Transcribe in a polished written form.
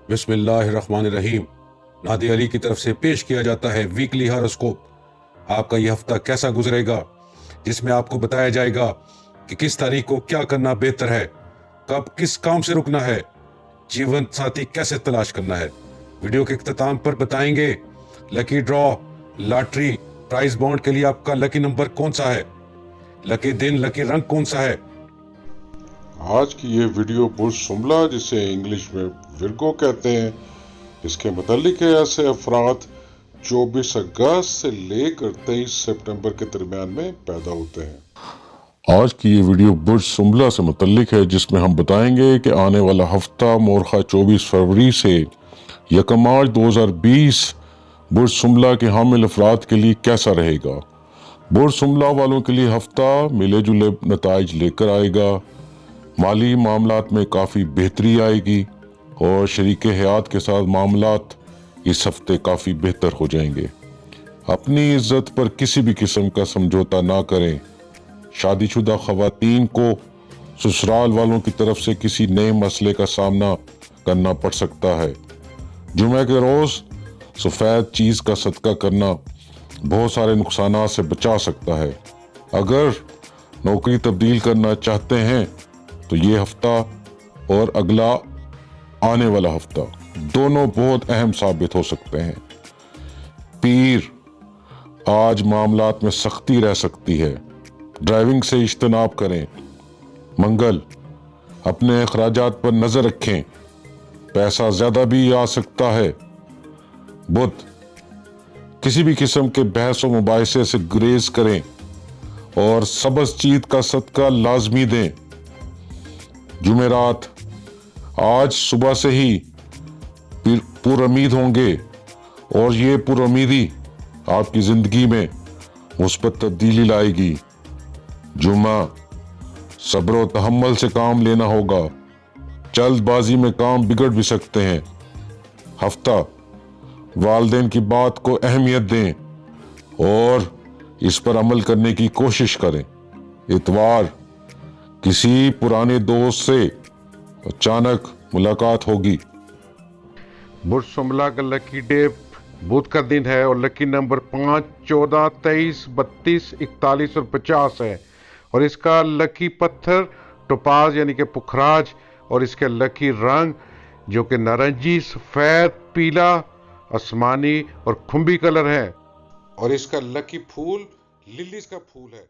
बिस्मिल्लाहिर्रहमानिर्रहीम। नादी अली की तरफ से पेश किया जाता है वीकली हॉरोस्कोप। आपका यह हफ्ता कैसा गुजरेगा, जिसमें आपको बताया जाएगा कि किस तारीख को क्या करना बेहतर है, कब किस काम से रुकना है, जीवन साथी कैसे तलाश करना है। वीडियो के इख्तिताम पर बताएंगे lucky draw, lottery, prize bond के लिए आपका लकी नंबर कौन सा है, लकी दिन, लकी रंग कौन सा है। आज की ये वीडियो बुर्ज शुमला, जिसे इंग्लिश में विर्गो कहते हैं, इसके मुतालिक है। ऐसे अफराद 24 अगस्त से लेकर 23 सितंबर के दरमियान में पैदा होते हैं। आज की ये वीडियो बुर्ज शुमला से मुतालिक है, जिसमें हम बताएंगे कि आने वाला हफ्ता मोरखा 24 फरवरी से 1 मार्च 2020 बुर्ज शुमला के हामिल अफराद के लिए कैसा रहेगा। बुर्ज शुमला वालों के लिए हफ्ता मिले जुले नताइज लेकर आएगा। माली मामलात में काफ़ी बेहतरी आएगी और शरीके हयात के साथ मामलात इस हफ्ते काफ़ी बेहतर हो जाएंगे। अपनी इज्जत पर किसी भी किस्म का समझौता ना करें। शादीशुदा खवातीन को ससुराल वालों की तरफ से किसी नए मसले का सामना करना पड़ सकता है। जुमे के रोज़ सफ़ेद चीज़ का सदका करना बहुत सारे नुकसानात से बचा सकता है। अगर नौकरी तब्दील करना चाहते हैं तो ये हफ्ता और अगला आने वाला हफ्ता दोनों बहुत अहम साबित हो सकते हैं। पीर, आज मामलात में सख्ती रह सकती है, ड्राइविंग से इज्तनाब करें। मंगल, अपने अखराजात पर नजर रखें, पैसा ज्यादा भी आ सकता है। बुध, किसी भी किस्म के बहस व मुबाहिसे से गुरेज करें और सब्ज़ चीज का सदका लाजमी दें। जुमेरात, आज सुबह से ही पुरउम्मीद होंगे और ये पुरउम्मीदी आपकी जिंदगी में मुस्बत तब्दीली लाएगी। जुमा, सब्र व तहम्मुल से काम लेना होगा, जल्दबाजी में काम बिगड़ भी सकते हैं। हफ्ता, वालिदैन की बात को अहमियत दें और इस पर अमल करने की कोशिश करें। इतवार, किसी पुराने दोस्त से अचानक मुलाकात होगी। बुर्ज शुमला का लकी डे बुध का दिन है और लकी नंबर 5, 14, 23, 32, 41 और 50 है। और इसका लकी पत्थर टोपाज यानी कि पुखराज, और इसके लकी रंग जो कि नारंगी, सफेद, पीला, आसमानी और खुम्बी कलर है। और इसका लकी फूल लिलीज का फूल है।